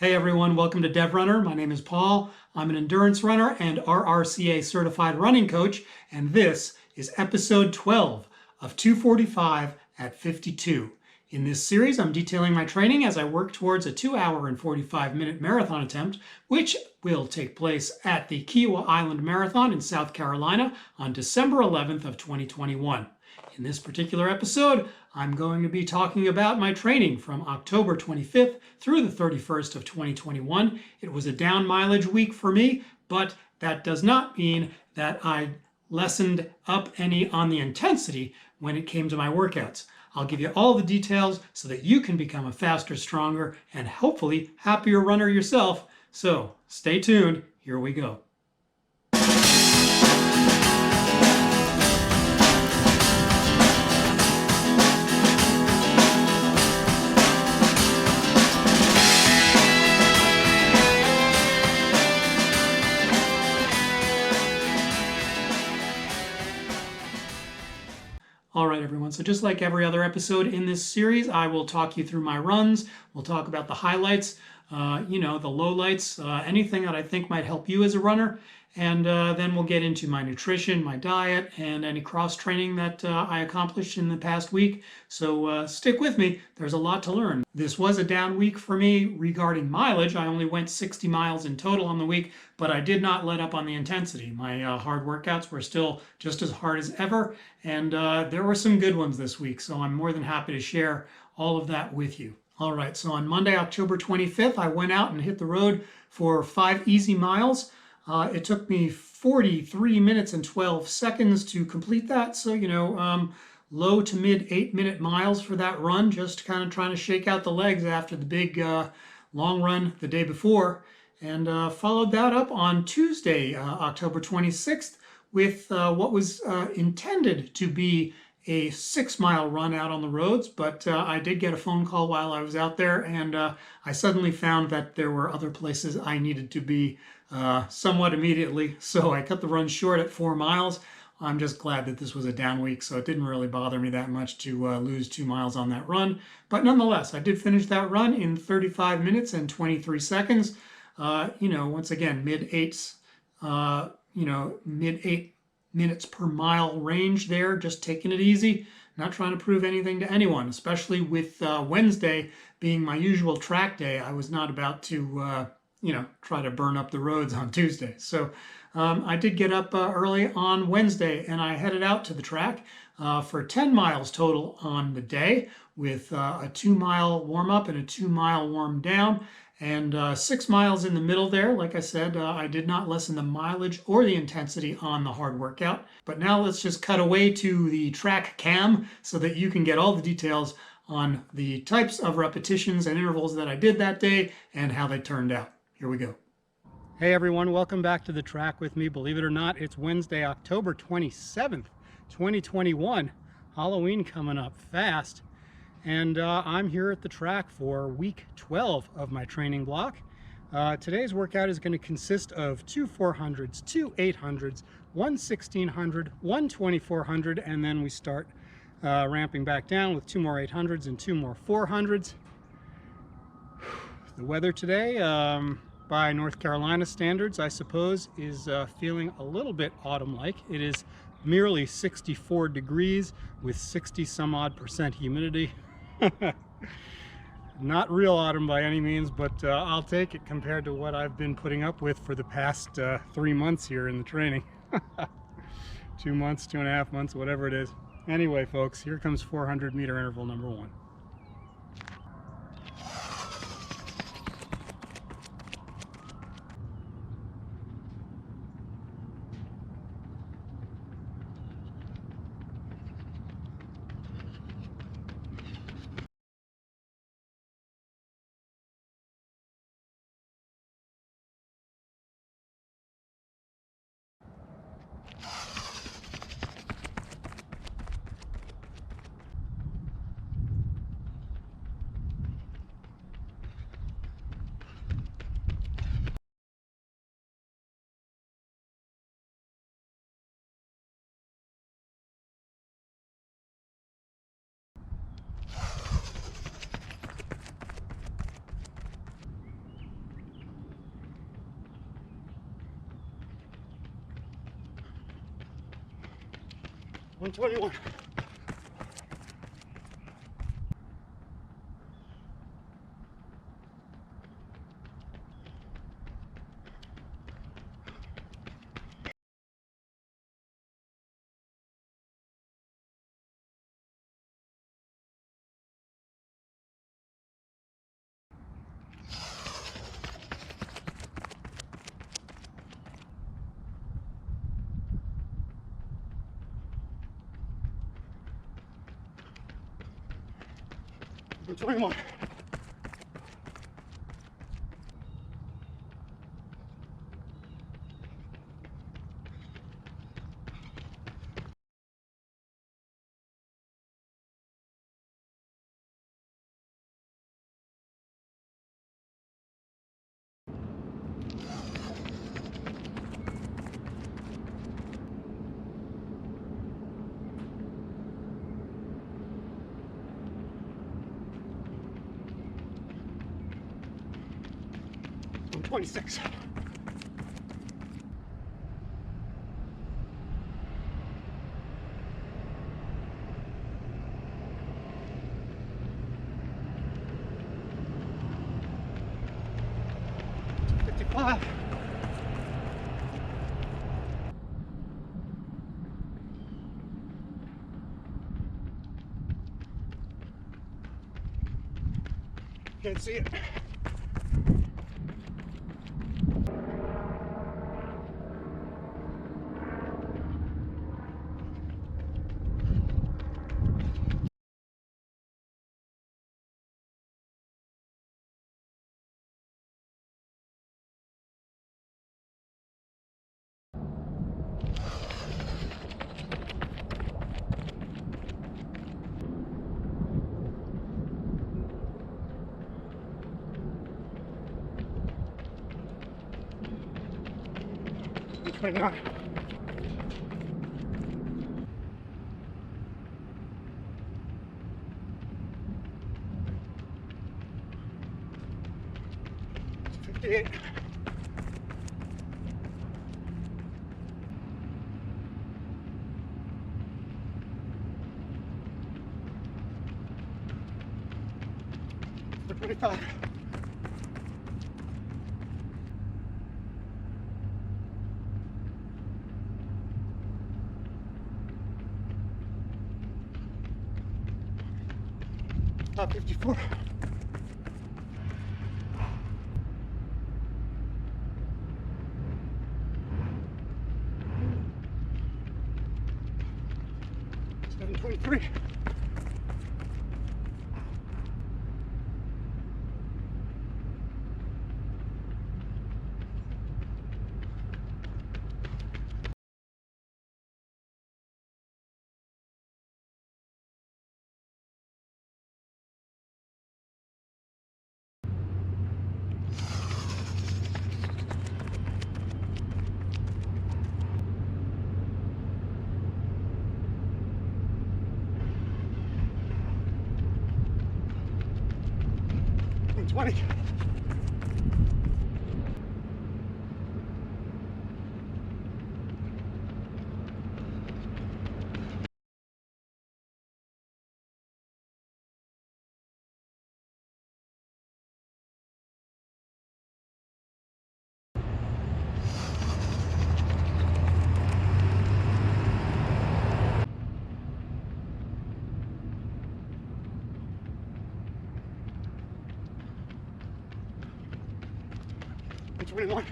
Hey everyone, welcome to DevRunner. My name is Paul. I'm an endurance runner and RRCA certified running coach, and this is episode 12 of 245 at 52. In this series, I'm detailing my training as I work towards a 2-hour and 45-minute marathon attempt, which will take place at the Kiawah Island Marathon in South Carolina on December 11th of 2021. In this particular episode, I'm going to be talking about my training from October 25th through the 31st of 2021. It was a down mileage week for me, but that does not mean that I lessened up any on the intensity when it came to my workouts. I'll give you all the details so that you can become a faster, stronger, and hopefully happier runner yourself. So stay tuned. Here we go. All right, everyone. So just like every other episode in this series, I will talk you through my runs. We'll talk about the highlights, the lowlights, anything that I think might help you as a runner. And then we'll get into my nutrition, my diet, and any cross training that I accomplished in the past week. So stick with me. There's a lot to learn. This was a down week for me regarding mileage. I only went 60 miles in total on the week, but I did not let up on the intensity. My hard workouts were still just as hard as ever, and there were some good ones this week. So I'm more than happy to share all of that with you. All right, so on Monday, October 25th, I went out and hit the road for 5 easy miles. It took me 43 minutes and 12 seconds to complete that. So, low to mid 8-minute miles for that run, just kind of trying to shake out the legs after the big long run the day before. And followed that up on Tuesday, October 26th, with what was intended to be a 6-mile run out on the roads, but I did get a phone call while I was out there, and I suddenly found that there were other places I needed to be somewhat immediately, so I cut the run short at 4 miles. I'm just glad that this was a down week, so it didn't really bother me that much to lose 2 miles on that run, but nonetheless, I did finish that run in 35 minutes and 23 seconds. Once again, mid-8s, mid-8 minutes per mile range there, just taking it easy, not trying to prove anything to anyone, especially with Wednesday being my usual track day. I was not about to, try to burn up the roads on Tuesday. So I did get up early on Wednesday and I headed out to the track for 10 miles total on the day with a 2-mile warm up and a 2-mile warm down. And 6 miles in the middle there. Like I said, I did not lessen the mileage or the intensity on the hard workout. But now let's just cut away to the track cam so that you can get all the details on the types of repetitions and intervals that I did that day and how they turned out. Here we go. Hey everyone, welcome back to the track with me. Believe it or not, it's Wednesday, October 27th, 2021. Halloween coming up fast. And I'm here at the track for week 12 of my training block. Today's workout is going to consist of 2 400s, 2 800s, 1 1600, 1 2400, and then we start ramping back down with 2 more 800s and 2 more 400s. The weather today, by North Carolina standards, I suppose, is feeling a little bit autumn-like. It is merely 64 degrees with 60 some odd % humidity. Not real autumn by any means, but I'll take it compared to what I've been putting up with for the past 3 months here in the training. 2 months, 2.5 months, whatever it is. Anyway, folks, here comes 400-meter interval number 1. 121. I'm 21. I'm 26. $55. Can't see it. I'm 29. $58. $25. $54. $723. $20. I'm 21.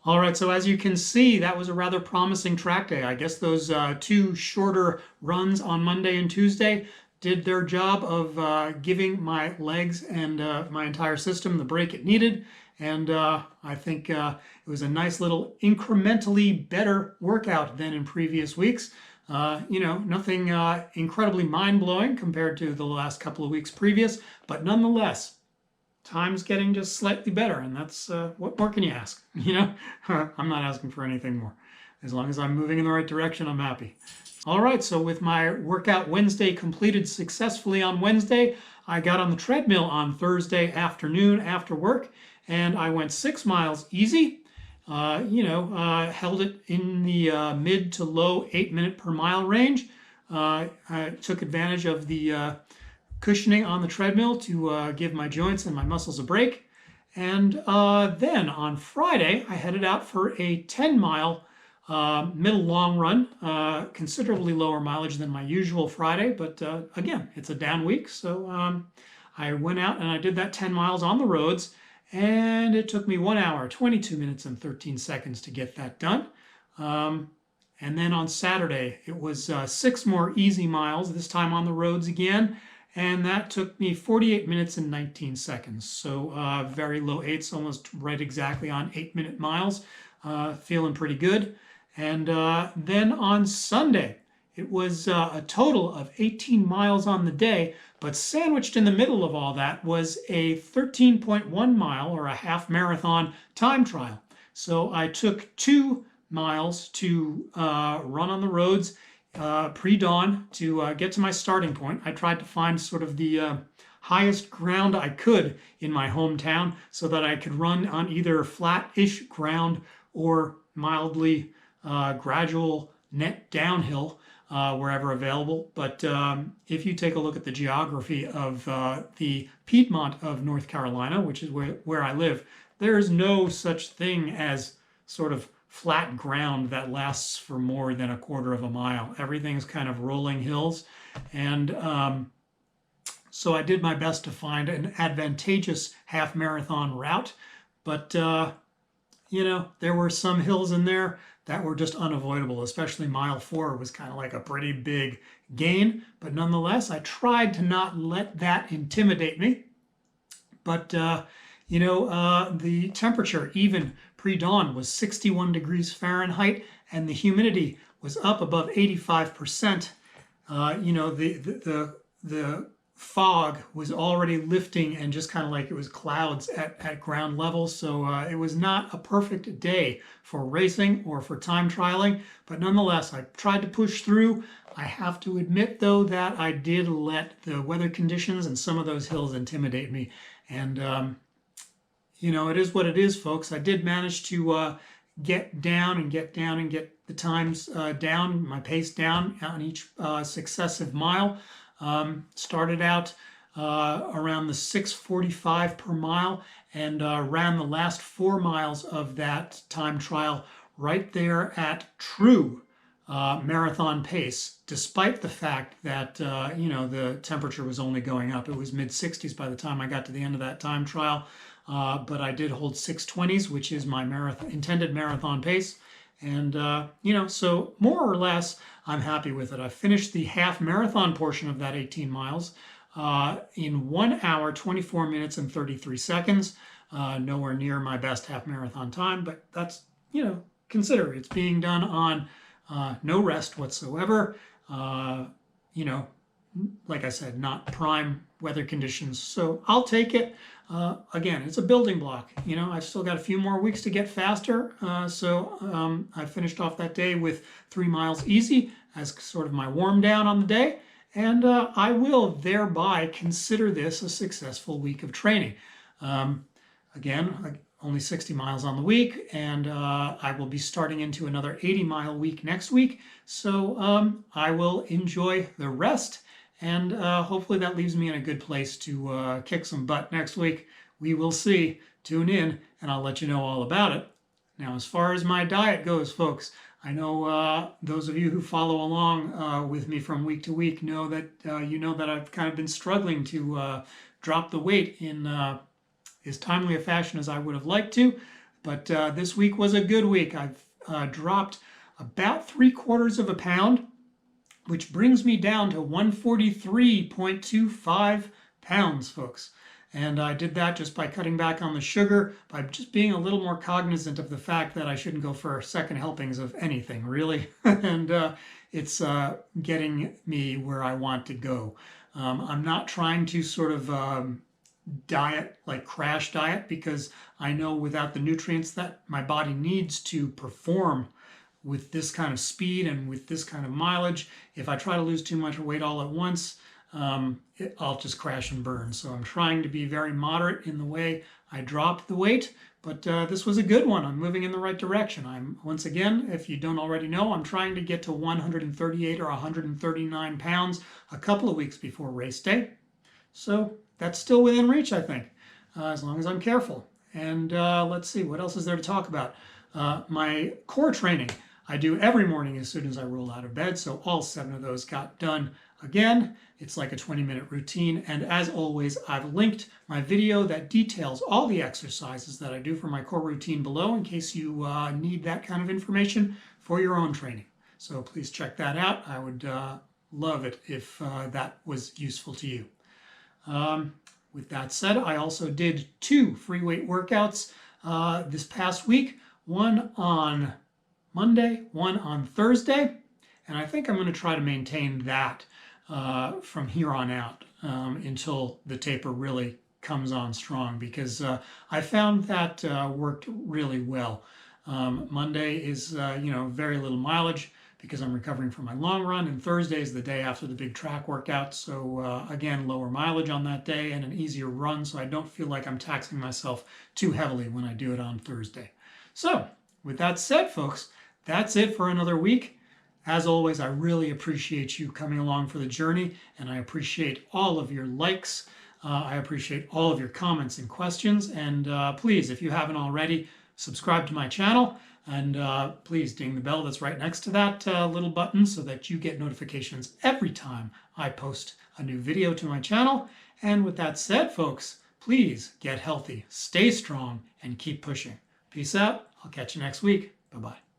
All right, so as you can see, that was a rather promising track day. I guess those two shorter runs on Monday and Tuesday did their job of giving my legs and my entire system the break it needed. And I think it was a nice little incrementally better workout than in previous weeks. Nothing incredibly mind-blowing compared to the last couple of weeks previous, but nonetheless, time's getting just slightly better, and that's what more can you ask? I'm not asking for anything more. As long as I'm moving in the right direction, I'm happy. All right, so with my workout Wednesday completed successfully on Wednesday, I got on the treadmill on Thursday afternoon after work, and I went 6 miles easy. Held it in the mid to low 8-minute per mile range. I took advantage of the cushioning on the treadmill to give my joints and my muscles a break. And then on Friday, I headed out for a 10-mile middle long run, considerably lower mileage than my usual Friday, but again, it's a down week, so I went out and I did that 10 miles on the roads, and it took me 1 hour, 22 minutes, and 13 seconds to get that done. And then on Saturday, it was 6 more easy miles, this time on the roads again, and that took me 48 minutes and 19 seconds. So very low eights, almost right exactly on 8-minute miles. Feeling pretty good. And then on Sunday, it was a total of 18 miles on the day, but sandwiched in the middle of all that was a 13.1 mile or a half marathon time trial. So I took 2 miles to run on the roads pre-dawn to get to my starting point. I tried to find sort of the highest ground I could in my hometown so that I could run on either flat-ish ground or mildly gradual net downhill wherever available. But if you take a look at the geography of the Piedmont of North Carolina, which is where I live, there is no such thing as sort of flat ground that lasts for more than a quarter of a mile. Everything's kind of rolling hills. And so I did my best to find an advantageous half marathon route. But, there were some hills in there that were just unavoidable, especially mile 4 was kind of like a pretty big gain. But nonetheless, I tried to not let that intimidate me. But, the temperature, even pre-dawn, was 61 degrees Fahrenheit, and the humidity was up above 85%. The fog was already lifting and just kind of like it was clouds at ground level. So it was not a perfect day for racing or for time trialing, but nonetheless, I tried to push through. I have to admit, though, that I did let the weather conditions and some of those hills intimidate me. And, it is what it is, folks. I did manage to get down and get the times down, my pace down on each successive mile. Started out around the 6:45 per mile and ran the last 4 miles of that time trial right there at true marathon pace, despite the fact that, the temperature was only going up. It was mid-60s by the time I got to the end of that time trial. But I did hold 6:20s, which is my intended marathon pace. And, so more or less, I'm happy with it. I finished the half marathon portion of that 18 miles in 1 hour, 24 minutes, and 33 seconds. Nowhere near my best half marathon time, but that's, consider it's being done on no rest whatsoever. Like I said, not prime weather conditions. So I'll take it. Again, it's a building block. I've still got a few more weeks to get faster. So I finished off that day with 3 miles easy as sort of my warm down on the day. And I will thereby consider this a successful week of training. Again, only 60 miles on the week, and I will be starting into another 80-mile week next week. So I will enjoy the rest. And hopefully that leaves me in a good place to kick some butt next week. We will see. Tune in, and I'll let you know all about it. Now, as far as my diet goes, folks, I know those of you who follow along with me from week to week know that that I've kind of been struggling to drop the weight in as timely a fashion as I would have liked to. But this week was a good week. I've dropped about 3/4 of a pound, which brings me down to 143.25 pounds, folks. And I did that just by cutting back on the sugar, by just being a little more cognizant of the fact that I shouldn't go for second helpings of anything, really. And it's getting me where I want to go. I'm not trying to sort of diet, like crash diet, because I know without the nutrients that my body needs to perform with this kind of speed and with this kind of mileage, if I try to lose too much weight all at once, I'll just crash and burn. So I'm trying to be very moderate in the way I drop the weight, but this was a good one. I'm moving in the right direction. Once again, if you don't already know, I'm trying to get to 138 or 139 pounds a couple of weeks before race day. So that's still within reach, I think, as long as I'm careful. And let's see, what else is there to talk about? My core training, I do every morning as soon as I roll out of bed, so all 7 of those got done again. It's like a 20-minute routine, and as always, I've linked my video that details all the exercises that I do for my core routine below in case you need that kind of information for your own training. So please check that out. I would love it if that was useful to you. With that said, I also did 2 free weight workouts this past week, one on Monday, one on Thursday, and I think I'm going to try to maintain that from here on out until the taper really comes on strong, because I found that worked really well. Monday is, very little mileage because I'm recovering from my long run, and Thursday is the day after the big track workout. So again, lower mileage on that day and an easier run, so I don't feel like I'm taxing myself too heavily when I do it on Thursday. So with that said, folks, that's it for another week. As always, I really appreciate you coming along for the journey, and I appreciate all of your likes. I appreciate all of your comments and questions. And please, if you haven't already, subscribe to my channel, and please ding the bell that's right next to that little button so that you get notifications every time I post a new video to my channel. And with that said, folks, please get healthy, stay strong, and keep pushing. Peace out. I'll catch you next week. Bye-bye.